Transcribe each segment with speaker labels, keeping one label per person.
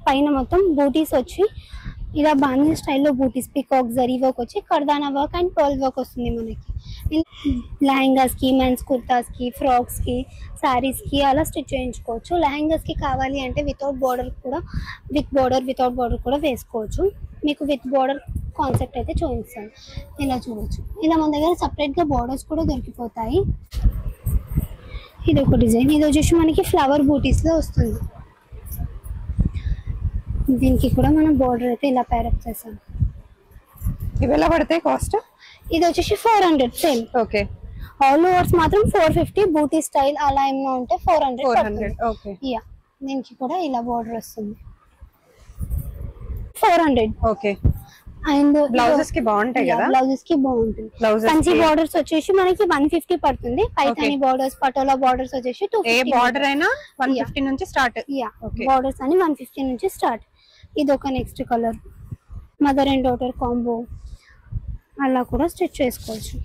Speaker 1: పైన మొత్తం బూటీస్ వచ్చి ఇలా బాంధీ స్టైల్లో బూటీస్ పికాక్ జరీ వర్క్ వచ్చి కర్దానా వర్క్ అండ్ పర్ల్ వర్క్ వస్తుంది మనకి. లెహంగాస్ కి, మెన్స్ కుర్తాస్ కి, ఫ్రాక్స్ కి, సారీస్ కి అలా స్టిచ్ చేయించుకోవచ్చు. లెహంగాస్ కి కావాలి అంటే వితౌట్ బార్డర్ కూడా, వితౌట్ బార్డర్ కూడా వేసుకోవచ్చు. మీకు విత్ బార్డర్ కాన్సెప్ట్ అయితే చూపిస్తాను. ఇలా చూడొచ్చు. ఇలా మన దగ్గర సపరేట్ గా బార్డర్స్ కూడా దొరికిపోతాయి. ఇది ఒక డిజైన్. ఇది వచ్చేసి మనకి ఫ్లవర్ బూటీస్ లో వస్తుంది. దీనికి కూడా మనం బార్డర్ అయితే ఇలా పేరప్ చేసాం.
Speaker 2: ఇవి ఎలా పడతాయి కాస్ట్?
Speaker 1: ఇది వచ్చేసి 400 సేమ్.
Speaker 2: ఓకే.
Speaker 1: ఆల్ ఓవర్స్ మాత్రం 450. బూటీ స్టైల్ అలా ఏమో ఉంటే 400.
Speaker 2: ఓకే.
Speaker 1: యా, దీనికి కూడా ఇలా బార్డర్ వస్తుంది. 400.
Speaker 2: ఓకే.
Speaker 1: అండ్
Speaker 2: బ్లౌజెస్ కి బాగుంటాయి కదా?
Speaker 1: బ్లౌజెస్ కి బాగుంటుంది. కంచి బార్డర్స్ వచ్చేసి మనకి 150 పడుతుంది. పైతాని బార్డర్స్, పటోలా బార్డర్స్ వచ్చేసి 250.
Speaker 2: ఏ బార్డర్ అయినా 150 నుంచి స్టార్ట్.
Speaker 1: యా, బార్డర్స్ అని 150 నుంచి స్టార్ట్. ఇది ఒక next colour mother and daughter combo, అలా కూడా స్టిచ్ చేసుకోవచ్చు.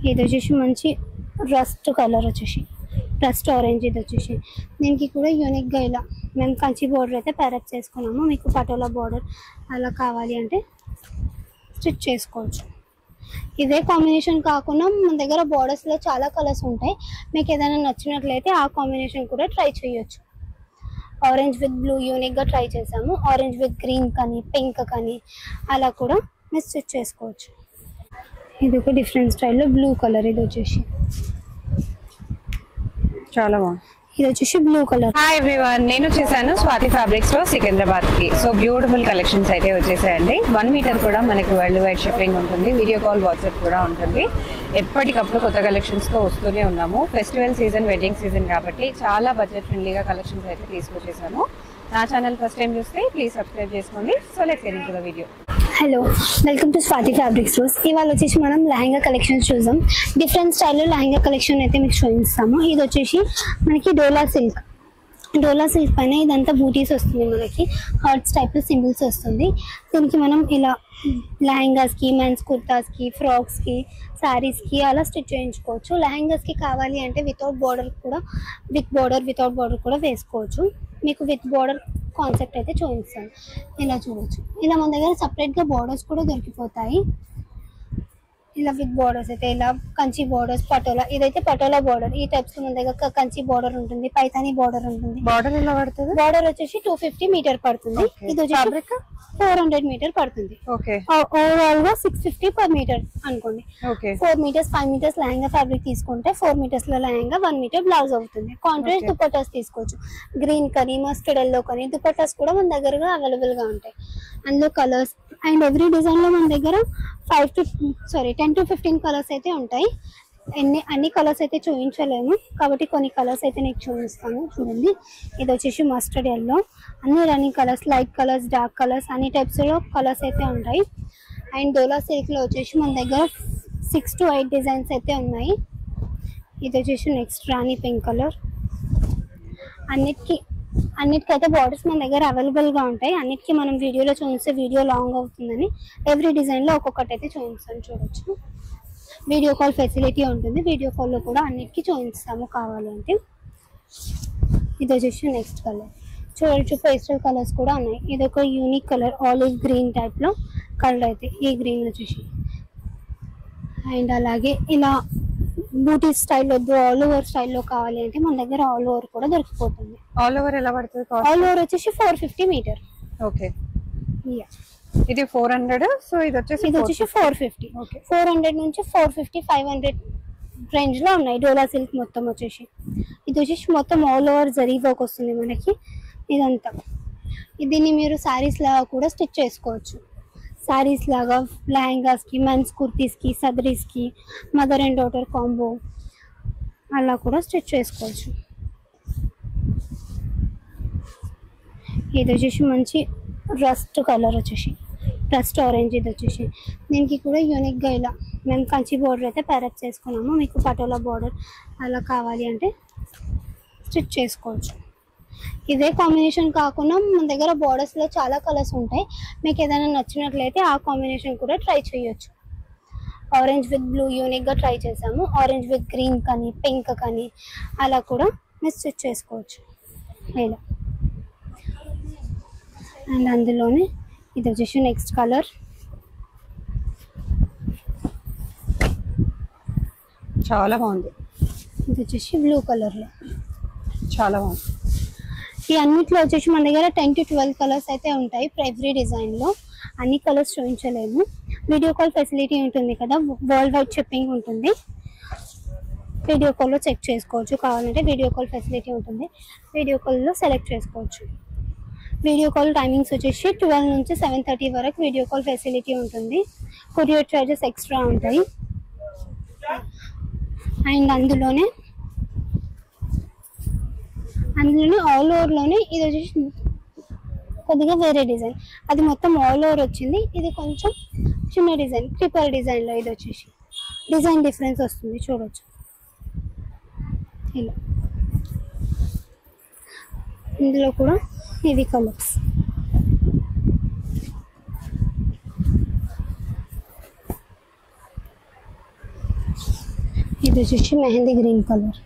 Speaker 1: ఇది వచ్చేసి మంచి రస్ట్ కలర్ వచ్చేసి రస్ట్ ఆరెంజ్. ఇది వచ్చేసి దీనికి కూడా యూనిక్ గా ఇలా మేము కంచి బార్డర్ అయితే పేరప్ చేసుకున్నాము. మీకు పటోలా బార్డర్ అలా కావాలి అంటే స్టిచ్ చేసుకోవచ్చు. ఇదే కాంబినేషన్ కాకుండా మన దగ్గర బార్డర్స్ లో చాలా కలర్స్ ఉంటాయి. మీకు ఏదైనా నచ్చినట్లయితే ఆ కాంబినేషన్ కూడా ట్రై చేయొచ్చు. ఆరెంజ్ విత్ బ్లూ యూనిక్ గా ట్రై చేసాము. ఆరెంజ్ విత్ గ్రీన్ కానీ, పింక్ కానీ అలా కూడా మీరు స్టిచ్ చేసుకోవచ్చు. ఇది ఒక డిఫరెంట్ స్టైల్లో బ్లూ కలర్. ఇది వచ్చేసి
Speaker 2: చాలా బాగుంది.
Speaker 1: ఇది వచ్చేసి బ్లూ కలర్.
Speaker 2: హాయ్ ఎవ్రీవన్, నేను వచ్చేసాను స్వాతి ఫ్యాబ్రిక్స్ లో సికింద్రాబాద్ కి. సో బ్యూటిఫుల్ కలెక్షన్స్ అయితే వచ్చేసాయండి. 1 మీటర్ కూడా మనకి వరల్డ్ వైడ్ షిప్పింగ్ ఉంటుంది. వీడియో కాల్, వాట్సాప్ కూడా ఉంటుంది. ఎప్పటికప్పుడు కొత్త కలెక్షన్స్ తో వస్తూనే ఉన్నాము. ఫెస్టివల్ సీజన్, వెడ్డింగ్ సీజన్ కాబట్టి చాలా బడ్జెట్ ఫ్రెండ్లీగా కలెక్షన్స్ అయితే తీసుకొచ్చేసాము. నా ఛానల్ ఫస్ట్ టైం చూస్తే ప్లీజ్ సబ్స్క్రైబ్ చేసుకోండి. So let's get into the video.
Speaker 1: Hello, welcome to Swathi fabrics rose. ఇవాళ వచ్చేసి మనం లెహంగా కలెక్షన్స్ చూద్దాం. డిఫరెంట్ స్టైల్లో లెహంగా కలెక్షన్ అయితే మీకు చూపిస్తాము. ఇది వచ్చేసి మనకి డోలా సిల్క్ పైన ఇదంతా బూటీస్ వస్తుంది. మనకి హార్ట్స్ టైప్ సింబల్స్ వస్తుంది. దీనికి మనం ఇలా లెహంగాస్ కి, మెన్స్ కుర్తాస్ కి, ఫ్రాక్స్ కి, సారీస్ కి అలా స్టిచ్ చేయించుకోవచ్చు. లెహంగాస్ కి కావాలి అంటే వితౌట్ బార్డర్ కూడా వేసుకోవచ్చు. మీకు విత్ బార్డర్ కాన్సెప్ట్ అయితే చూపిస్తాను. ఇలా చూడొచ్చు. ఇలా మన దగ్గర సపరేట్ గా బార్డర్స్ కూడా దొరికిపోతాయి. ఇలా విత్ బార్డర్స్ అయితే ఇలా కంచి బార్డర్స్, పటోలా. ఇదైతే పటోలా బార్డర్. ఈ టైప్స్ మన దగ్గర కంచి బార్డర్ ఉంటుంది, పైతాని బార్డర్ ఉంటుంది.
Speaker 2: బార్డర్ ఎలా పడుతుంది?
Speaker 1: బార్డర్ వచ్చేసి 250 మీటర్ పడుతుంది. ఇది వచ్చేసి 400 మీటర్ పడుతుంది. ఓవరాల్ గా 650 పర్ మీటర్ అనుకోండి. 4 మీటర్స్ 5 మీటర్స్ లెహంగా ఫ్యాబ్రిక్ తీసుకుంటే 4 మీటర్స్ లో లెహంగా 1 మీటర్ బ్లౌజ్ అవుతుంది. కాంట్రాస్ట్ దుపట్టాస్ తీసుకోవచ్చు. గ్రీన్ కానీ, మస్టర్డ్ ఎల్లో కానీ దుపట్టాస్ కూడా మన దగ్గర అవైలబుల్ గా ఉంటాయి. అందులో కలర్స్ అండ్ ఎవ్రీ డిజైన్ లో మన దగ్గర 10 to 15 కలర్స్ అయితే ఉంటాయి. అన్ని కలర్స్ అయితే చూపించలేము కాబట్టి కొన్ని కలర్స్ అయితే నీకు చూపిస్తాను. చూడండి, ఇది వచ్చేసి మస్టర్డ్ ఎల్లో. అన్ని running colours, light colours, dark colours, అన్ని టైప్స్ లో కలర్స్ అయితే ఉంటాయి. అండ్ డోలా సిల్క్ లో వచ్చేసి మన దగ్గర 6 to 8 డిజైన్స్ అయితే ఉన్నాయి. ఇది వచ్చేసి నెక్స్ట్ రాణి పింక్ కలర్. అన్నిటికైతే బార్డర్స్ మన దగ్గర అవైలబుల్ గా ఉంటాయి. అన్నిటికీ మనం వీడియోలో చూపిస్తే వీడియో లాంగ్ అవుతుందని ఎవ్రీ డిజైన్ లో ఒక్కొక్కటి అయితే చూపిస్తాను. చూడొచ్చు, వీడియో కాల్ ఫెసిలిటీ ఉంటుంది. వీడియో కాల్లో కూడా అన్నిటికీ చూపిస్తాము కావాలంటే. ఇది వచ్చేసి నెక్స్ట్ కలర్. చూడొచ్చు, పేస్టల్ కలర్స్ కూడా ఉన్నాయి. ఇది ఒక unique colour, olive green type లో కలర్ అయితే ఈ గ్రీన్ వచ్చేసి. అండ్ అలాగే ఇలా బూటీ స్టైల్ వద్దు, ఆల్ ఓవర్ స్టైల్లో కావాలి అంటే మన దగ్గర ఆల్ ఓవర్ కూడా దొరికిపోతుంది.
Speaker 2: ఆల్ ఓవర్ ఎలా పడుతుంది?
Speaker 1: ఆల్ ఓవర్ వచ్చేసి 450 మీటర్.
Speaker 2: ఓకే. ఇది 400. సో ఇది వచ్చేసి
Speaker 1: 450. 400 నుంచి 450, 500 రేంజ్ లో ఉన్నాయి. డోలా సిల్క్ మొత్తం వచ్చేసి. ఇది వచ్చేసి మొత్తం ఆల్ ఓవర్ జరీ వర్క్ వస్తుంది మనకి. ఇదంతా దీన్ని మీరు సారీస్ లాగా కూడా స్టిచ్ చేసుకోవచ్చు. సారీస్ లాగా లెహంగాస్ కి, మెన్స్ కుర్తీస్ కి, సదరీస్ కి, మదర్ అండ్ డాటర్ కాంబో అలా కూడా స్టిచ్ చేసుకోవచ్చు. ఇది వచ్చేసి మంచి రస్ట్ కలర్ వచ్చేసి రస్ట్ ఆరెంజ్. ఇది వచ్చేసి దీనికి కూడా యూనిక్ గా ఇలా మేము కంచి బార్డర్ అయితే పేరప్ చేసుకున్నాము. మీకు పటోలా బార్డర్ అలా కావాలి అంటే స్టిచ్ చేసుకోవచ్చు. ఇదే కాంబినేషన్ కాకుండా మన దగ్గర బార్డర్స్ లో చాలా కలర్స్ ఉంటాయి. మీకు ఏదైనా నచ్చినట్లయితే ఆ కాంబినేషన్ కూడా ట్రై చేయొచ్చు. ఆరెంజ్ విత్ బ్లూ యూనిక్ గా ట్రై చేసాము. ఆరెంజ్ విత్ గ్రీన్ కానీ, పింక్ కానీ అలా కూడా మీరు స్టిచ్ చేసుకోవచ్చు. ఇలా. అండ్ అందులోనే ఇది వచ్చేసి నెక్స్ట్ కలర్.
Speaker 2: చాలా బాగుంది.
Speaker 1: ఇది వచ్చేసి బ్లూ కలర్ లో
Speaker 2: చాలా బాగుంది.
Speaker 1: ఈ అన్నిట్లో వచ్చేసి మన దగ్గర 10 to 12 కలర్స్ అయితే ఉంటాయి ఎవ్రీ డిజైన్ లో. అన్ని కలర్స్ చూపించలేము. వీడియో కాల్ ఫెసిలిటీ ఉంటుంది కదా, వరల్డ్ వైడ్ షిప్పింగ్ ఉంటుంది. వీడియో కాల్లో చెక్ చేసుకోవచ్చు. కావాలంటే వీడియో కాల్ ఫెసిలిటీ ఉంటుంది, వీడియో కాల్లో సెలెక్ట్ చేసుకోవచ్చు. వీడియో కాల్ టైమింగ్స్ వచ్చేసి 12 నుంచి 7:30 వరకు వీడియో కాల్ ఫెసిలిటీ ఉంటుంది. కొరియర్ చార్జెస్ ఎక్స్ట్రా ఉంటాయి. అండ్ అందులోనే ఆల్ ఓవర్లోనే ఇది వచ్చేసి కొద్దిగా వేరే డిజైన్. అది మొత్తం ఆల్ ఓవర్ వచ్చింది, ఇది కొంచెం చిన్న డిజైన్ క్లిప్పర్ డిజైన్లో. ఇది వచ్చేసి డిజైన్ డిఫరెన్స్ వస్తుంది, చూడొచ్చు. ఇలా ఇందులో కూడా ఇవి కలర్స్. ఇది వచ్చేసి mehndi green colour.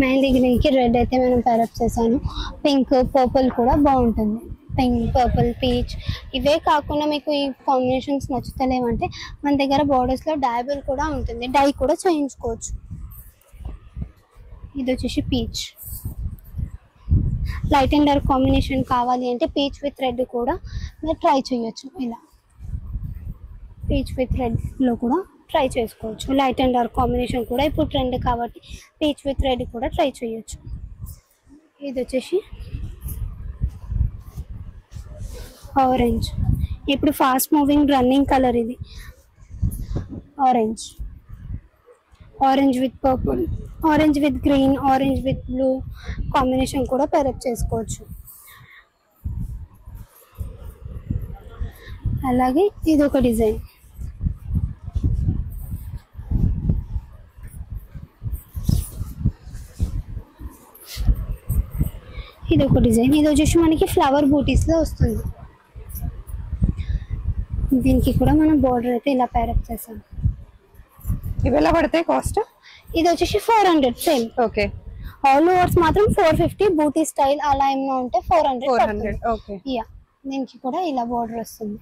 Speaker 1: Mehndi green కి రెడ్ అయితే మనం పేరప్ చేశాను. పింక్ పర్పుల్ కూడా బాగుంటుంది. పింక్ పర్పుల్ పీచ్ ఇవే కాకుండా మీకు ఈ కాంబినేషన్స్ నచ్చుతలేమంటే మన దగ్గర బోర్డర్స్ లో డైబుల్ కూడా ఉంటుంది, డై కూడా చేయించుకోవచ్చు. ఇది వచ్చేసి peach. Light and dark combination కావాలి అంటే పీచ్ విత్ రెడ్ కూడా మీరు ట్రై చేయొచ్చు. ఇలా పీచ్ విత్ రెడ్ లో కూడా ట్రై చేసుకోవచ్చు. లైట్ అండ్ డార్క్ కాంబినేషన్ కూడా ఇప్పుడు ట్రెండ్ కాబట్టి పీచ్ విత్ రెడ్ కూడా ట్రై చేయొచ్చు. ఇది వచ్చేసి ఆరెంజ్. ఇప్పుడు ఫాస్ట్ మూవింగ్ రన్నింగ్ కలర్ ఇది orange. Orange with purple, orange with green, orange with blue combination కూడా పేరప్ చేసుకోవచ్చు. అలాగే ఇది ఒక డిజైన్. ఇది ఒక డిజైన్. ఇది వచ్చేసి మనకి ఫ్లవర్ బూటీస్ లో వస్తుంది. దీనికి కూడా మనం బోర్డర్ అయితే ఇలా పేరప్ చేసాం.
Speaker 2: ఇవి ఎలా పడతాయి కాస్ట్?
Speaker 1: ఇది వచ్చేసి 400 సేమ్.
Speaker 2: ఓకే.
Speaker 1: ఆల్ ఓవర్స్ మాత్రం 450. బూటీ స్టైల్ అలా ఏమైనా ఉంటే 400.
Speaker 2: ఓకే.
Speaker 1: యా, దీనికి కూడా ఇలా బోర్డర్ వస్తుంది.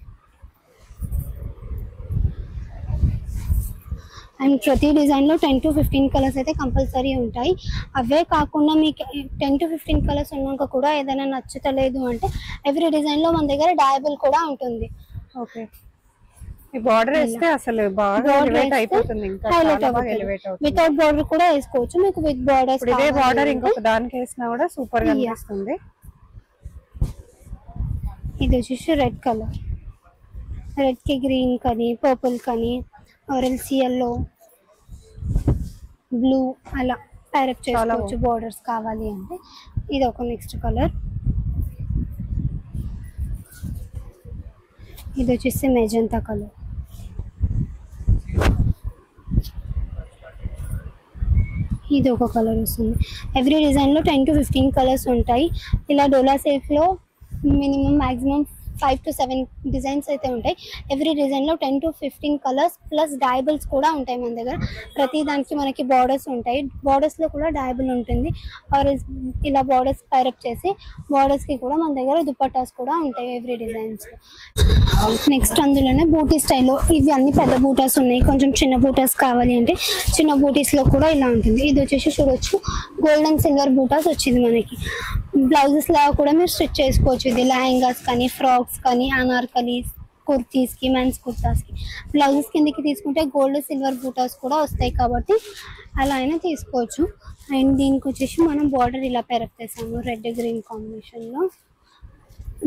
Speaker 1: అండ్ ప్రతి డిజైన్లో 10 to 15 కలర్స్ అయితే కంపల్సరీ ఉంటాయి. అవే కాకుండా మీకు 10 to 15 కలర్స్ ఉన్నాక కూడా ఏదైనా నచ్చుతలేదు అంటే ఎవ్రీ డిజైన్లో మన దగ్గర డయబుల్ కూడా ఉంటుంది.
Speaker 2: ఓకే. ఈ బార్డర్ వేస్తే అసలు బాగా ఎలివేట్ అయిపోతుంది, ఇంకా చాలా బాగా ఎలివేట్ అవుతుంది.
Speaker 1: వితౌట్ బార్డర్ కూడా వేసుకోవచ్చు. మీకు విత్ బార్డర్స్
Speaker 2: ఇదే బార్డర్ ఇంకొక దానికి వేసినా కూడా సూపర్ గా అనిపిస్తుంది.
Speaker 1: ఇది వచ్చేసి రెడ్ కలర్. రెడ్ కి గ్రీన్ కానీ పర్పుల్ కానీ ఆరెంజ్ ఎల్లో బ్లూ అలా పేరప్ చేసుకోవచ్చు బార్డర్స్ కావాలి అంటే. ఇది ఒక నెక్స్ట్ కలర్. ఇది వచ్చేసి మెజంతా కలర్. ఇది ఒక కలర్ వస్తుంది. ఎవ్రీ డిజైన్లో 10 to 15 కలర్స్ ఉంటాయి. ఇలా డోలా సిల్క్లో మినిమం మ్యాక్సిమం 5 to 7 డిజైన్స్ అయితే ఉంటాయి. ఎవ్రీ డిజైన్లో 10 to 15 కలర్స్ ప్లస్ డయబుల్స్ కూడా ఉంటాయి మన దగ్గర. ప్రతి దానికి మనకి బార్డర్స్ ఉంటాయి. బార్డర్స్లో కూడా డయబుల్ ఉంటుంది. ఆర్ ఇలా బార్డర్స్ పైరప్ చేసి బార్డర్స్కి కూడా మన దగ్గర దుపట్టాస్ కూడా ఉంటాయి ఎవ్రీ డిజైన్స్లో. నెక్స్ట్ అందులోనే బూటీ స్టైల్లో ఇవి అన్ని పెద్ద బూటాస్ ఉన్నాయి. కొంచెం చిన్న బూటాస్ కావాలి అంటే చిన్న బూటీస్లో కూడా ఇలా ఉంటుంది. ఇది వచ్చేసి చూడొచ్చు గోల్డెన్ సిల్వర్ బూటాస్ వచ్చింది మనకి. బ్లౌజెస్ లాగా కూడా మీరు స్టిచ్ చేసుకోవచ్చు. ఇది లెహంగాస్ కానీ ఫ్రాక్స్ కానీ అనార్కలీస్ కుర్తీస్కి మెన్స్ కుర్తాస్కి బ్లౌజెస్ కిందకి తీసుకుంటే గోల్డ్ సిల్వర్ బూటాస్ కూడా వస్తాయి కాబట్టి అలా అయినా తీసుకోవచ్చు. అండ్ దీనికి వచ్చేసి మనం బార్డర్ ఇలా పేరప్ చేసాము రెడ్ గ్రీన్ కాంబినేషన్లో.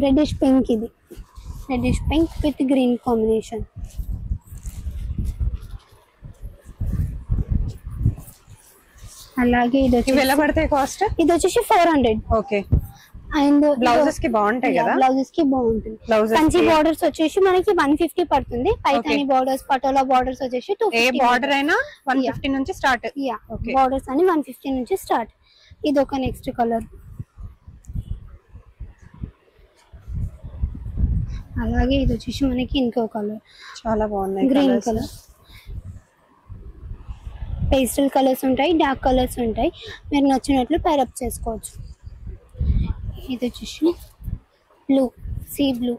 Speaker 1: రెడ్డిష్ పింక్, ఇది reddish pink with green combination. అలాగే ఇది
Speaker 2: ఎలా పడతాయి కాస్ట్?
Speaker 1: ఇది వచ్చేసి 400.
Speaker 2: ఓకే.
Speaker 1: అండ్
Speaker 2: బ్లౌజెస్ కి బాగుంటాయి కదా?
Speaker 1: బ్లౌజెస్ కి బాగుంటుంది. కంచి బార్డర్స్ వచ్చేసి మనకి 150 పడుతుంది. పైతాని బార్డర్స్ పటోలా బార్డర్స్ వచ్చేసి 250.
Speaker 2: ఏ బార్డర్ అయినా 150 నుంచి స్టార్ట్.
Speaker 1: యా, బార్డర్స్ అని 150 నుంచి స్టార్ట్. ఇది ఒక నెక్స్ట్ కలర్. అలాగే ఇది వచ్చేసి మనకి ఇంకో కలర్
Speaker 2: చాలా బాగుంది,
Speaker 1: గ్రీన్ కలర్. పేస్టల్ కలర్స్ ఉంటాయి, డార్క్ కలర్స్ ఉంటాయి, మీరు నచ్చినట్లు పేరప్ చేసుకోవచ్చు. ఇది వచ్చేసి బ్లూ, సీ బ్లూ,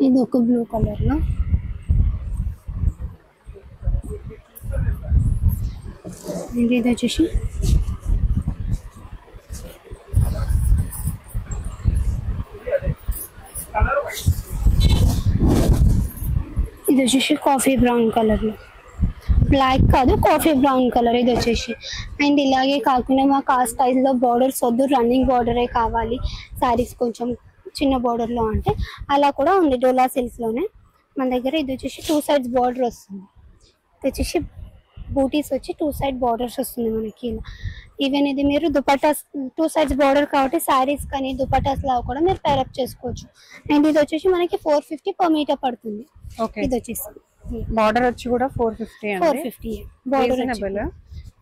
Speaker 1: ఇది ఒక బ్లూ కలర్లో. ఇది వచ్చేసి ఇది వచ్చేసి కాఫీ బ్రౌన్ కలర్లో, బ్లాక్ కాదు కాఫీ బ్రౌన్ కలర్ ఇది వచ్చేసి. అండ్ ఇలాగే కాకుండా మాకు ఆ స్టైల్లో బార్డర్స్ వద్దు, రన్నింగ్ బార్డరే కావాలి శారీస్ కొంచెం చిన్న బార్డర్లో అంటే అలా కూడా ఉంది డోలా సిల్క్స్లోనే మన దగ్గర. ఇది వచ్చేసి 2 sides బార్డర్ వస్తుంది. ఇది వచ్చేసి బూటీస్ వచ్చి 2 side బార్డర్స్ వస్తుంది మనకి ఇలా. ఈవెన్ ఇది మీరు దుపట్టాస్ 2 sides బార్డర్ కాబట్టి శారీస్ కానీ దుపట్టాస్ లాగా కూడా మీరు పేరప్ చేసుకోవచ్చు. అండ్ ఇది వచ్చేసి మనకి 450 per meter పడుతుంది. ఇది వచ్చేసి
Speaker 2: బార్డర్ వచ్చి కూడా 450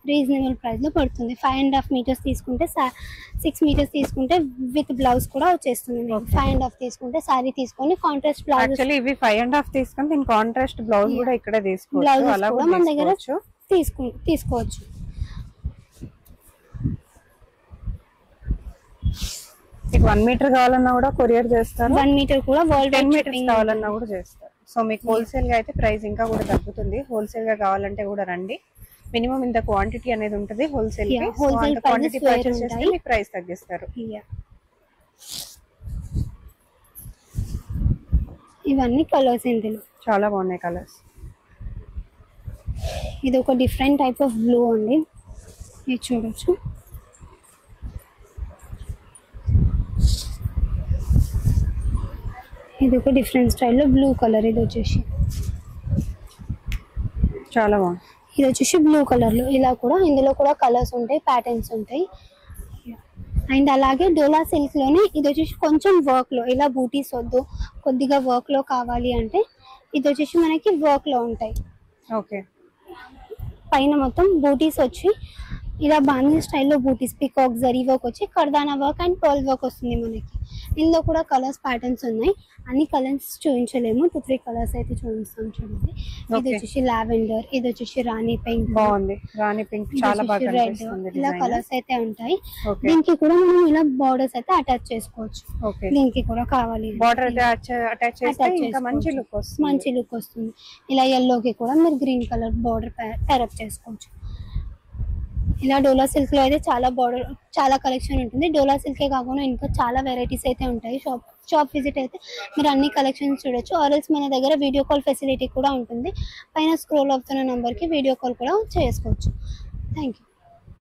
Speaker 1: రీజనబుల్ ప్రైస్ లో పడుతుంది. 5.5 meters తీసుకుంటే 6 meters తీసుకుంటే విత్ బ్లౌజ్ కూడా వచ్చేస్తుంది. 5.5 తీసుకుంటే సారీ తీసుకొని కాంట్రాస్ట్ బ్లౌజ్.
Speaker 2: యాక్చువల్లీ ఇవి 5.5 తీసుకొని దీని కాంట్రాస్ట్ బ్లౌజ్ కూడా ఇక్కడే తీసుకోవచ్చు. అలా కూడా
Speaker 1: మన దగ్గర తీసుకోవచ్చు.
Speaker 2: మీకు 1 meter కావాలన్నా కూడా కొరియర్ చేస్తారు.
Speaker 1: 1 meter కూడా వరల్డ్
Speaker 2: 10 meters కావాలన్నా కూడా చేస్తారు. సో మీకు హోల్సేల్ గా అయితే ప్రైస్ ఇంకా కూడా తగ్గుతుంది. హోల్సేల్ గా కావాలంటే కూడా రండి. మినిమం ఇంత క్వాంటిటీ అనేది ఉంటుంది హోల్సేల్ కి. సో అంత క్వాంటిటీ పర్చేస్ చేస్తే మీకు ప్రైస్ తగ్గిస్తారు.
Speaker 1: ఇవన్నీ కలర్స్ ఇందులో
Speaker 2: చాలా బాగున్నాయి కలర్స్.
Speaker 1: ఇది ఒక డిఫరెంట్ టైప్ ఆఫ్ బ్లూ అండి, ఇది చూడొచ్చు. ఇది ఒక డిఫరెంట్ స్టైల్లో బ్లూ కలర్. ఇది వచ్చేసి
Speaker 2: చాలా బాగుంది.
Speaker 1: ఇది వచ్చేసి బ్లూ కలర్లో ఇలా కూడా ఇందులో కూడా కలర్స్ ఉంటాయి, ప్యాటర్న్స్ ఉంటాయి. అండ్ అలాగే డోలా సిల్క్లోనే ఇది వచ్చేసి కొంచెం వర్క్లో ఇలా బూటీస్ వద్దు కొద్దిగా వర్క్లో కావాలి అంటే ఇది వచ్చేసి మనకి వర్క్లో ఉంటాయి.
Speaker 2: ఓకే,
Speaker 1: పైన మొత్తం బూటీస్ వచ్చి ఇలా బాంధీ స్టైల్లో బూటీస్, పికాక్ జరీ వర్క్ వచ్చి కర్దానా వర్క్ అండ్ పర్ల్ వర్క్ వస్తుంది మనకి. ఇందులో కూడా కలర్స్ ప్యాటర్న్స్ ఉన్నాయి. అన్ని కలర్స్ చూపించలేము, 2-3 కలర్స్ అయితే చూపిస్తాం చూడండి. ఇది వచ్చేసి లావెండర్, ఇది వచ్చేసి రాణి పింక్,
Speaker 2: బాగుంది రాణి పింక్, చాలా బాగా కనిపిస్తుంది.
Speaker 1: ఇలా కలర్స్ అయితే ఉంటాయి. దీనికి కూడా మనం ఇలా బార్డర్స్ అయితే అటాచ్ చేసుకోవచ్చు. దీనికి కూడా కావాలి
Speaker 2: బార్డర్ అటాచ్ చేస్తే ఇంకా మంచి లుక్
Speaker 1: వస్తుంది. ఇలా yellowకి కూడా మీరు గ్రీన్ కలర్ బార్డర్ పేరప్ చేసుకోవచ్చు. ఇలా డోలా సిల్క్ లో అయితే చాలా కలెక్షన్ ఉంటుంది. డోలా సిల్కే కాకుండా ఇంకా చాలా వెరైటీస్ అయితే ఉంటాయి. షాప్ విజిట్ అయితే మీరు అన్ని కలెక్షన్స్ చూడొచ్చు. ఆర్ఎల్స్ మన దగ్గర వీడియో కాల్ ఫెసిలిటీ కూడా ఉంటుంది. పైన స్క్రోల్ అవుతున్న నెంబర్కి వీడియో కాల్ కూడా చేసుకోవచ్చు. Thank you.